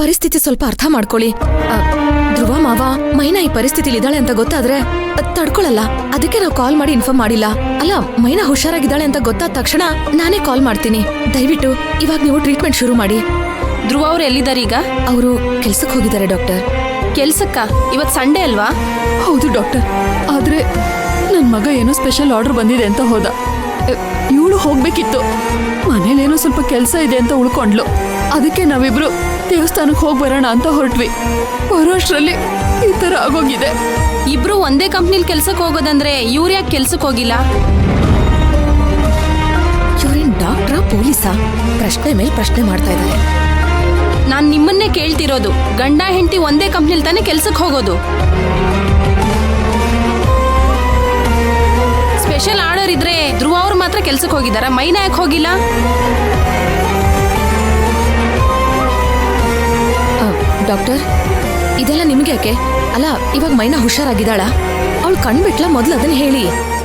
ಪರಿಸ್ಥಿತಿ ಸ್ವಲ್ಪ ಅರ್ಥ ಮಾಡ್ಕೊಳ್ಳಿ. ಧ್ರುವ ಮಾವ ಮೈನಾ ಈ ಪರಿಸ್ಥಿತಿಲಿ ಇದ್ದಾಳೆ ಅಂತ ಗೊತ್ತಾದ್ರೆ ತಡ್ಕೊಳಲ್ಲ. ಅದಕ್ಕೆ ನಾವು ಕಾಲ್ ಮಾಡಿ ಇನ್ಫಾರ್ಮ್ ಮಾಡಿಲ್ಲ. ಅಲ್ಲ, ಮೈನಾ ಹುಷಾರಾಗಿದ್ದಾಳೆ ಅಂತ ಗೊತ್ತಾದ ತಕ್ಷಣ ನಾನೇ ಕಾಲ್ ಮಾಡ್ತೀನಿ. ದಯವಿಟ್ಟು ಇವಾಗ ನೀವು ಟ್ರೀಟ್ಮೆಂಟ್ ಶುರು ಮಾಡಿ. ಧ್ರುವ ಅವ್ರು ಎಲ್ಲಿದ್ದಾರೆ ಈಗ? ಅವರು ಕೆಲ್ಸಕ್ಕೆ ಹೋಗಿದ್ದಾರೆ ಡಾಕ್ಟರ್. ಕೆಲ್ಸಕ್ಕ? ಇವತ್ ಸಂಡೇ ಅಲ್ವಾ? ಹೌದು ಡಾಕ್ಟರ್, ಆದ್ರೆ ನನ್ ಮಗ ಏನೋ ಸ್ಪೆಷಲ್ ಆರ್ಡರ್ ಬಂದಿದೆ ಅಂತ ಹೋದ. ಇವಳು ಹೋಗ್ಬೇಕಿತ್ತು, ಮನೇಲೇನೋ ಸ್ವಲ್ಪ ಕೆಲಸ ಇದೆ ಅಂತ ಉಳ್ಕೊಂಡ್ಲು. ಅದಕ್ಕೆ ನಾವಿಬ್ರು ದೇವಸ್ಥಾನಕ್ಕೆ ಹೋಗಿ ಬರೋಣ ಅಂತ ಹೊರಟ್ವಿ. ಬರೋಷ್ಟ್ರಲ್ಲಿ ಈ ತರ ಆಗೋಗಿದೆ. ಇಬ್ರು ಒಂದೇ ಕಂಪ್ನಿಲ್ ಕೆಲ್ಸಕ್ಕೆ ಹೋಗೋದಂದ್ರೆ ಇವ್ರು ಯಾಕೆ ಕೆಲ್ಸಕ್ಕೆ ಹೋಗಿಲ್ಲ? ಇವ್ರೇನ್ ಡಾಕ್ಟ್ರಾ ಪೊಲೀಸಾ? ಪ್ರಶ್ನೆ ಮೇಲೆ ಪ್ರಶ್ನೆ ಮಾಡ್ತಾ ಇದ್ದಾರೆ. ನಾನ್ ನಿಮ್ಮನ್ನೇ ಕೇಳ್ತಿರೋದು. ಗಂಡ ಹೆಂಡತಿ ಒಂದೇ ಕಂಪ್ನಿಲ್ ತಾನೇ ಕೆಲ್ಸಕ್ಕೆ ಹೋಗೋದು. ಸ್ಪೆಷಲ್ ಆರ್ಡರ್ ಇದ್ರೆ ಧ್ರುವ ಅವ್ರು ಮಾತ್ರ ಕೆಲ್ಸಕ್ಕೆ ಹೋಗಿದಾರ, ಮೈನಾ ಯಾಕೆ ಹೋಗಿಲ್ಲ? ಡಾಕ್ಟರ್, ಇದೆಲ್ಲ ನಿಮ್ಗೆ ಯಾಕೆ? ಅಲ್ಲ, ಇವಾಗ ಮೈನಾ ಹುಷಾರಾಗಿದ್ದಾಳ? ಅವಳು ಕಣ್ಬಿಟ್ಲ? ಮೊದ್ಲು ಅದನ್ನ ಹೇಳಿ.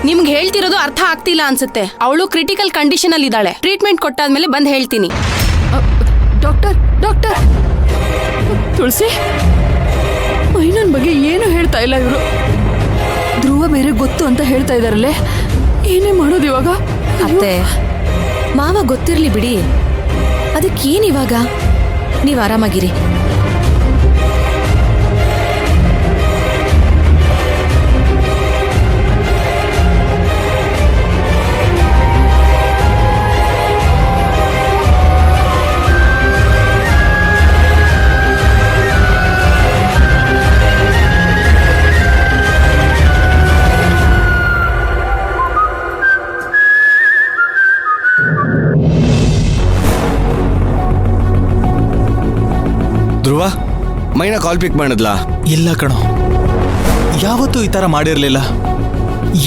ನಿಮ್ಗೆ ಹೇಳ್ತಿರೋದು ಅರ್ಥ ಆಗ್ತಿಲ್ಲ ಅನ್ಸುತ್ತೆ. ಅವಳು ಕ್ರಿಟಿಕಲ್ ಕಂಡೀಷನ್ ಅಲ್ಲಿ ಇದ್ದಾಳೆ. ಟ್ರೀಟ್ಮೆಂಟ್ ಕೊಟ್ಟಾದ್ಮೇಲೆ ಬಂದ್ ಹೇಳ್ತೀನಿ. ಡಾಕ್ಟರ್ ಡಾಕ್ಟರ್ ತುಳಸಿ, ಮೈನನ್ ಬಗ್ಗೆ ಏನು ಹೇಳ್ತಾ ಇಲ್ಲ ಇವರು. ಧ್ರುವ ಬೇರೆ ಗೊತ್ತು ಅಂತ ಹೇಳ್ತಾ ಇದಾರಲ್ಲೇ, ಏನೇ ಮಾಡೋದು ಇವಾಗ? ಅತ್ತೆ, ಮಾವ ಗೊತ್ತಿರ್ಲಿ ಬಿಡಿ, ಅದಕ್ಕೇನಿವಾಗ? ನೀವ್ ಆರಾಮಾಗಿರಿ. ಧ್ರುವ, ಮೈನಾ ಕಾಲ್ ಪಿಕ್ ಮಾಡಿದ್ಲಾ? ಇಲ್ಲ ಕಣೋ, ಯಾವತ್ತೂ ಈ ಥರ ಮಾಡಿರಲಿಲ್ಲ.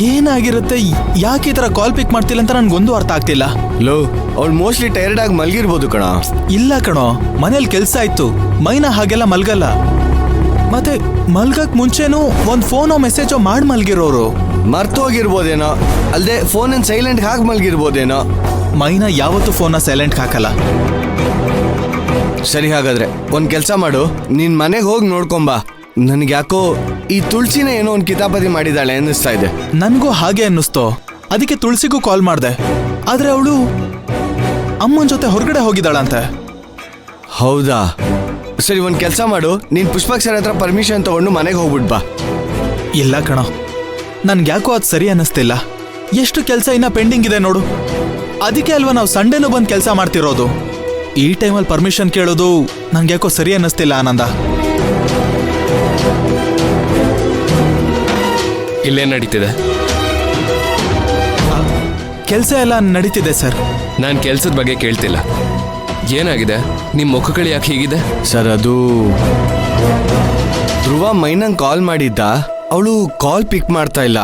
ಏನಾಗಿರುತ್ತೆ, ಯಾಕೆ ಈ ಥರ ಕಾಲ್ ಪಿಕ್ ಮಾಡ್ತಿಲ್ಲ ಅಂತ ನನ್ಗೊಂದು ಅರ್ಥ ಆಗ್ತಿಲ್ಲ. ಲೋ, ಅವ್ಳು ಮೋಸ್ಟ್ಲಿ ಟೈರ್ಡ್ ಆಗಿ ಮಲ್ಗಿರ್ಬೋದು ಕಣ. ಇಲ್ಲ ಕಣೋ, ಮನೇಲಿ ಕೆಲಸ ಆಯ್ತು. ಮೈನಾ ಹಾಗೆಲ್ಲ ಮಲ್ಗಲ್ಲ. ಮತ್ತೆ ಮಲ್ಗಕ್ ಮುಂಚೆನೂ ಒಂದು ಫೋನೋ ಮೆಸೇಜೋ ಮಾಡಿ ಮಲ್ಗಿರೋರು. ಮರ್ತು ಹೋಗಿರ್ಬೋದೇನೋ, ಅಲ್ಲದೆ ಫೋನನ್ನು ಸೈಲೆಂಟ್ ಹಾಕಿ ಮಲ್ಗಿರ್ಬೋದೇನೋ. ಮೈನಾ ಯಾವತ್ತೂ ಫೋನ್ನ ಸೈಲೆಂಟ್ ಹಾಕಲ್ಲ. ಸರಿ, ಹಾಗಾದ್ರೆ ಒಂದ್ ಕೆಲಸ ಮಾಡು, ನಿನ್ ಮನೆಗೆ ಹೋಗಿ ನೋಡ್ಕೊಂಬಾ. ನನ್ಗೆ ಯಾಕೋ ಈ ತುಳಸಿನ ಏನೋ ಒಂದು ಕಿತಾಪತಿ ಮಾಡಿದಾಳೆ ಅನ್ನಿಸ್ತಾ ಇದೆ. ನನಗೂ ಹಾಗೆ ಅನ್ನಿಸ್ತೋ, ಅದಕ್ಕೆ ತುಳಸಿಗೂ ಕಾಲ್ ಮಾಡಿದೆ. ಆದ್ರೆ ಅವಳು ಅಮ್ಮನ ಜೊತೆ ಹೊರಗಡೆ ಹೋಗಿದ್ದಾಳಂತೆ. ಹೌದಾ? ಸರಿ, ಒಂದ್ ಕೆಲಸ ಮಾಡು, ನೀನ್ ಪುಷ್ಪಕ್ ಸರ್ ಹತ್ರ ಪರ್ಮಿಷನ್ ತಗೊಂಡು ಮನೆಗೆ ಹೋಗ್ಬಿಟ್ ಬಾ. ಇಲ್ಲ ಕಣೋ, ನನ್ಗೆ ಯಾಕೋ ಅದು ಸರಿ ಅನ್ನಿಸ್ತಿಲ್ಲ. ಎಷ್ಟು ಕೆಲಸ ಇನ್ನ ಪೆಂಡಿಂಗ್ ಇದೆ ನೋಡು. ಅದಕ್ಕೆ ಅಲ್ವಾ ನಾವು ಸಂಡೇನೂ ಬಂದು ಕೆಲಸ ಮಾಡ್ತಿರೋದು. ಈ ಟೈಮಲ್ಲಿ ಪರ್ಮಿಷನ್ ಕೇಳೋದು ನನ್ಗೆ ಯಾಕೋ ಸರಿ ಅನ್ನಿಸ್ತಿಲ್ಲ ಆನಂದ. ಇಲ್ಲೇ ನಡೀತಿದೆ ಕೆಲಸ ಎಲ್ಲ ನಡೀತಿದೆ ಸರ್. ನಾನು ಕೆಲ್ಸದ ಬಗ್ಗೆ ಕೇಳ್ತಿಲ್ಲ. ಏನಾಗಿದೆ? ನಿಮ್ಮ ಮುಖಗಳು ಯಾಕೆ ಹೀಗಿದೆ? ಸರ್, ಅದು ಧ್ರುವ ಮೈನಂಗ್ ಕಾಲ್ ಮಾಡಿದ್ದ, ಅವಳು ಕಾಲ್ ಪಿಕ್ ಮಾಡ್ತಾ ಇಲ್ಲ.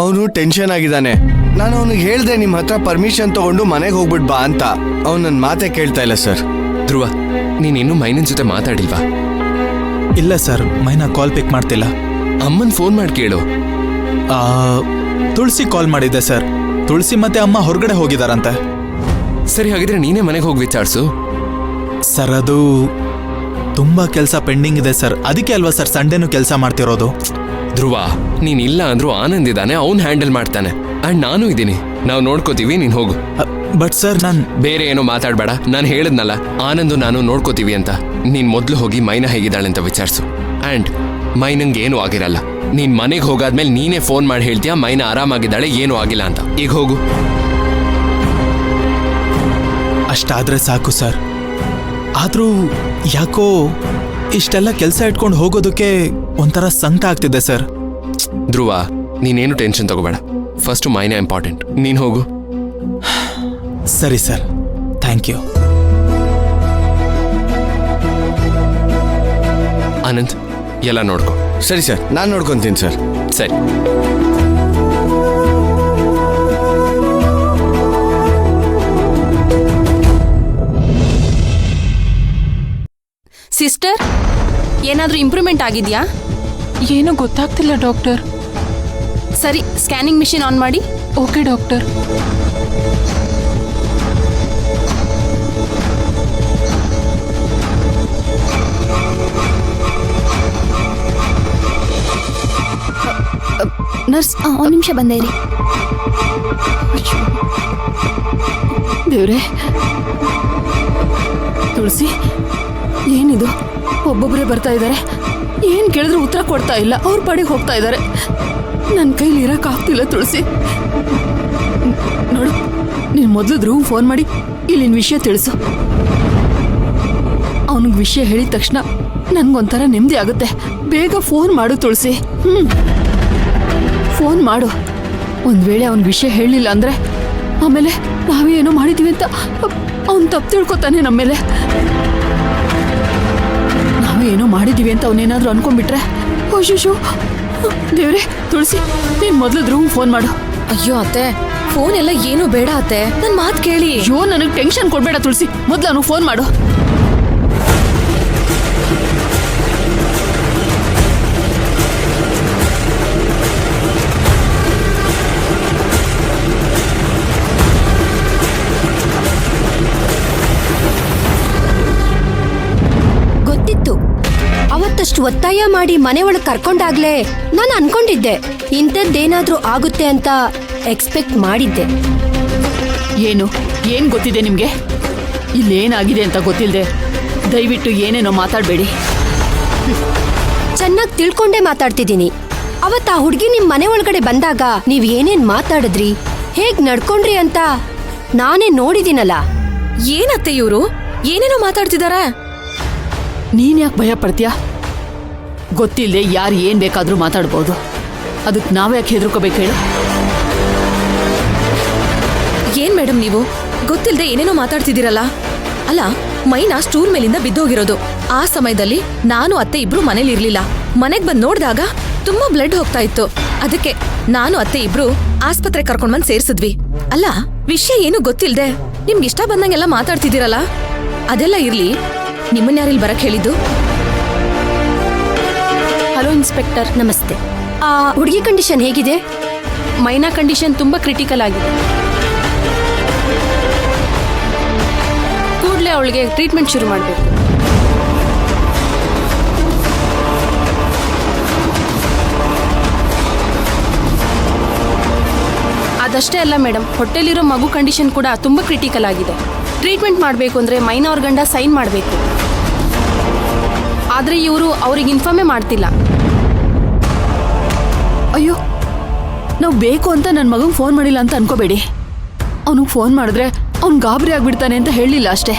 ಅವನು ಟೆನ್ಷನ್ ಆಗಿದ್ದಾನೆ. ನಾನು ಅವನಿಗೆ ಹೇಳ್ದೆ ನಿಮ್ಮ ಹತ್ರ ಪರ್ಮಿಷನ್ ತಗೊಂಡು ಮನೆಗೆ ಹೋಗ್ಬಿಟ್ ಬಾ ಅಂತ. ಅವ್ನು ನನ್ನ ಮಾತೇ ಕೇಳ್ತಾ ಇಲ್ಲ ಸರ್. ಧ್ರುವ, ನೀನ್ ಇನ್ನೂ ಮೈನನ್ ಜೊತೆ ಮಾತಾಡಿಲ್ವಾ? ಇಲ್ಲ ಸರ್, ಮೈನಾ ಕಾಲ್ ಪಿಕ್ ಮಾಡ್ತಿಲ್ಲ. ಅಮ್ಮನ್ ಫೋನ್ ಮಾಡಿ ಕೇಳು. ತುಳಸಿ ಕಾಲ್ ಮಾಡಿದ್ದೆ ಸರ್. ತುಳಸಿ ಮತ್ತೆ ಅಮ್ಮ ಹೊರಗಡೆ ಹೋಗಿದಾರಂತೆ. ಸರಿ, ಹಾಗಿದ್ರೆ ನೀನೇ ಮನೆಗೆ ಹೋಗಿ ವಿಚಾರಿಸು. ಸರ್, ಅದು ತುಂಬಾ ಕೆಲಸ ಪೆಂಡಿಂಗ್ ಇದೆ ಸರ್. ಅದಕ್ಕೆ ಅಲ್ವಾ ಸರ್ ಸಂಡೇನು ಕೆಲಸ ಮಾಡ್ತಿರೋದು. ಧ್ರುವ, ನೀನ್ ಇಲ್ಲ ಅಂದ್ರೂ ಆನಂದ್ ಇದ್ದಾನೆ, ಅವ್ನು ಹ್ಯಾಂಡಲ್ ಮಾಡ್ತಾನೆ. ಅಂಡ್ ನಾನು ಇದ್ದೀನಿ, ನಾವು ನೋಡ್ಕೋತೀವಿ, ನೀನ್ ಹೋಗು. ಬಟ್ ಸರ್, ಬೇರೆ ಏನೋ ಮಾತಾಡ್ಬೇಡ. ನಾನು ಹೇಳಿದ್ನಲ್ಲ, ಆನಂದು ನಾನು ನೋಡ್ಕೋತೀವಿ ಅಂತ. ನೀನ್ ಮೊದ್ಲು ಹೋಗಿ ಮೈನಾ ಹೇಗಿದ್ದಾಳೆ ಅಂತ ವಿಚಾರಿಸು. ಅಂಡ್ ಮೈನಂಗೆ ಏನೂ ಆಗಿರಲ್ಲ. ನೀನ್ ಮನೆಗೆ ಹೋಗಾದ್ಮೇಲೆ ನೀನೇ ಫೋನ್ ಮಾಡಿ ಹೇಳ್ತೀಯ ಮೈನಾ ಆರಾಮಾಗಿದ್ದಾಳೆ, ಏನೂ ಆಗಿಲ್ಲ ಅಂತ. ಈಗ ಹೋಗು. ಅಷ್ಟಾದ್ರೆ ಸಾಕು ಸರ್. ಆದ್ರೂ ಯಾಕೋ ಇಷ್ಟೆಲ್ಲ ಕೆಲಸ ಇಟ್ಕೊಂಡು ಹೋಗೋದಕ್ಕೆ ಒಂಥರ ಸಂಕಟ ಆಗ್ತಿದೆ ಸರ್. ಧ್ರುವ, ನೀನೇನು ಟೆನ್ಷನ್ ತಗೋಬೇಡ. ಫಸ್ಟ್ ಮೈನಾ ಇಂಪಾರ್ಟೆಂಟ್. ನೀನ್ ಹೋಗು. ಸರಿ ಸರ್, ಥ್ಯಾಂಕ್ ಯು. ಆನಂದ್, ಎಲ್ಲ ನೋಡ್ಕೊ. ಸರಿ ಸರ್, ನಾನು ನೋಡ್ಕೊಂತೀನಿ ಸರ್. ಸರಿ. ಸಿಸ್ಟರ್, ಏನಾದ್ರೂ ಇಂಪ್ರೂವ್ಮೆಂಟ್ ಆಗಿದ್ಯಾ? ಏನೂ ಗೊತ್ತಾಗ್ತಿಲ್ಲ ಡಾಕ್ಟರ್. ಸರಿ, ಸ್ಕ್ಯಾನಿಂಗ್ ಮಿಷಿನ್ ಆನ್ ಮಾಡಿ. Okay doctor. ನರ್ಸ್ ಒಂದ್ ನಿಮಿಷ ಬಂದೇ ಇರಿ. ದೇವ್ರೆ, ತುಳಸಿ ಏನಿದು? ಒಬ್ಬೊಬ್ಬರೇ ಬರ್ತಾ ಇದ್ದಾರೆ, ಏನ್ ಕೇಳಿದ್ರು ಉತ್ತರ ಕೊಡ್ತಾ ಇಲ್ಲ, ಅವ್ರ ಪಾಡಿಗೆ ಹೋಗ್ತಾ ಇದ್ದಾರೆ. ನನ್ನ ಕೈಲಿ ಇರಕ್ ಆಗ್ತಿಲ್ಲ ತುಳಸಿ. ನೋಡು, ನೀನ್ ಮೊದಲು ಧ್ರುವ್ ಫೋನ್ ಮಾಡಿ ಇಲ್ಲಿನ ವಿಷಯ ತಿಳಿಸು. ಅವನಿಗೆ ವಿಷಯ ಹೇಳಿದ ತಕ್ಷಣ ನನ್ಗೊಂಥರ ನೆಮ್ಮದಿ ಆಗುತ್ತೆ. ಬೇಗ ಫೋನ್ ಮಾಡು ತುಳಸಿ. ಫೋನ್ ಮಾಡು. ಒಂದ್ ವೇಳೆ ಅವನ ವಿಷಯ ಹೇಳಿಲ್ಲ ಅಂದ್ರೆ ಆಮೇಲೆ ನಾವೇ ಏನೋ ಮಾಡಿದೀವಿ ಅಂತ ಅವನ್ ತಪ್ಪು ತಿಳ್ಕೊತಾನೆ ನಮ್ಮೇಲೆ. ನಾವೇ ಏನೋ ಮಾಡಿದೀವಿ ಅಂತ ಅವನೇನಾದ್ರೂ ಅನ್ಕೊಂಡ್ಬಿಟ್ರೆ ಅಯ್ಯೋ ದೇವ್ರೆ. ತುಳಸಿ, ನೀನ್ ಮೊದ್ಲು ಧ್ರುವ್ ಫೋನ್ ಮಾಡು. ಅಯ್ಯೋ ಅತ್ತೆ, ಫೋನ್ ಎಲ್ಲ ಏನು ಬೇಡ ಅತ್ತೆ, ನನ್ ಮಾತ್ ಕೇಳಿ. ಅಯ್ಯೋ ನನಗೆ ಟೆನ್ಷನ್ ಕೊಡ್ಬೇಡ ತುಳಸಿ, ಮೊದ್ಲು ಅವನು ಫೋನ್ ಮಾಡು. ಗೊತ್ತಿತ್ತು, ಅವತ್ತಷ್ಟು ಒತ್ತಾಯ ಮಾಡಿ ಮನೆ ಒಳಗೆ ಕರ್ಕೊಂಡಾಗ್ಲೇ ನಾನು ಅನ್ಕೊಂಡಿದ್ದೆ ಇಂಥದ್ದೇನಾದ್ರೂ ಆಗುತ್ತೆ ಅಂತ ಎಕ್ಸ್ಪೆಕ್ಟ್ ಮಾಡಿದ್ದೆ. ಏನ್ ಗೊತ್ತಿದೆ ನಿಮ್ಗೆ? ಇಲ್ಲೇನಾಗಿದೆ ಅಂತ ಗೊತ್ತಿಲ್ಲದೆ ದಯವಿಟ್ಟು ಏನೇನೋ ಮಾತಾಡಬೇಡಿ. ಚೆನ್ನಾಗಿ ತಿಳ್ಕೊಂಡೇ ಮಾತಾಡ್ತಿದ್ದೀನಿ. ಅವತ್ತ ಆ ಹುಡುಗಿ ನಿಮ್ ಮನೆ ಒಳಗಡೆ ಬಂದಾಗ ನೀವ್ ಏನೇನ್ ಮಾತಾಡಿದ್ರಿ, ಹೇಗ್ ನಡ್ಕೊಂಡ್ರಿ ಅಂತ ನಾನೇ ನೋಡಿದ್ದೀನಲ್ಲ. ಏನತ್ತೆ ಇವ್ರು ಏನೇನೋ ಮಾತಾಡ್ತಿದಾರೆ? ನೀನ್ ಯಾಕೆ ಭಯ ಪಡ್ತೀಯಾ? ಗೊತ್ತಿಲ್ಲದೆ ಯಾರು ಏನ್ ಬೇಕಾದ್ರೂ ಮಾತಾಡ್ಬೋದು, ಅದಕ್ಕೆ ನಾವ್ಯಾಕೆ ಹೆದರ್ಕೋಬೇಕು ಹೇಳು? ಏನ್ ಮೇಡಮ್ ನೀವು ಗೊತ್ತಿಲ್ಲದೆ ಏನೇನೋ ಮಾತಾಡ್ತಿದ್ದೀರಲ್ಲ? ಅಲ್ಲ, ಮೈನಾ ಸ್ಟೂಲ್ ಮೇಲಿಂದ ಬಿದ್ದೋಗಿರೋದು. ಆ ಸಮಯದಲ್ಲಿ ನಾನು ಅತ್ತೆ ಇಬ್ರು ಮನೇಲಿ ಇರ್ಲಿಲ್ಲ. ಮನೆಗ್ ಬಂದ್ ನೋಡ್ದಾಗ ತುಂಬಾ ಬ್ಲಡ್ ಹೋಗ್ತಾ ಇತ್ತು. ಅದಕ್ಕೆ ನಾನು ಅತ್ತೆ ಇಬ್ರು ಆಸ್ಪತ್ರೆ ಕರ್ಕೊಂಡ್ ಬಂದ್ ಸೇರ್ಸಿದ್ವಿ. ಅಲ್ಲ, ವಿಷಯ ಏನು ಗೊತ್ತಿಲ್ದೆ ನಿಮ್ಗೆ ಇಷ್ಟ ಬಂದಂಗೆಲ್ಲ ಮಾತಾಡ್ತಿದ್ದೀರಲ್ಲ? ಅದೆಲ್ಲ ಇರ್ಲಿ, ನಿಮ್ಮನ್ಯಾರಿಲ್ ಬರಕ್ ಹೇಳಿದ್ದು? Hello inspector. ನಮಸ್ತೆ. ಆ ಹುಡುಗಿ ಕಂಡೀಷನ್ ಹೇಗಿದೆ? ಮೈನಾ ಕಂಡೀಷನ್ ತುಂಬಾ ಕ್ರಿಟಿಕಲ್ ಆಗಿದೆ. ಕೂಡಲೇ ಅವಳಿಗೆ ಟ್ರೀಟ್ಮೆಂಟ್ ಶುರು ಮಾಡಬೇಕು. ಅದಷ್ಟೇ ಅಲ್ಲ ಮೇಡಮ್, ಹೊಟ್ಟೆಲಿರೋ ಮಗು ಕಂಡೀಷನ್ ಕೂಡ ತುಂಬಾ ಕ್ರಿಟಿಕಲ್ ಆಗಿದೆ. ಟ್ರೀಟ್ಮೆಂಟ್ ಮಾಡಬೇಕು ಅಂದ್ರೆ ಮೈನಾ ಅವ್ರ ಗಂಡ ಸೈನ್ ಮಾಡಬೇಕು. ಆದ್ರೆ ಇವರು ಅವ್ರಿಗೆ ಇನ್ಫಾರ್ಮೇ ಮಾಡ್ತಿಲ್ಲ. ಅಯ್ಯೋ, ನಾವು ಬೇಕು ಅಂತ ನನ್ನ ಮಗಂಗೆ ಫೋನ್ ಮಾಡಿಲ್ಲ ಅಂತ ಅನ್ಕೋಬೇಡಿ. ಅವನಿಗೆ ಫೋನ್ ಮಾಡಿದ್ರೆ ಅವ್ನು ಗಾಬರಿ ಆಗ್ಬಿಡ್ತಾನೆ ಅಂತ ಹೇಳಿಲ್ಲ ಅಷ್ಟೇ.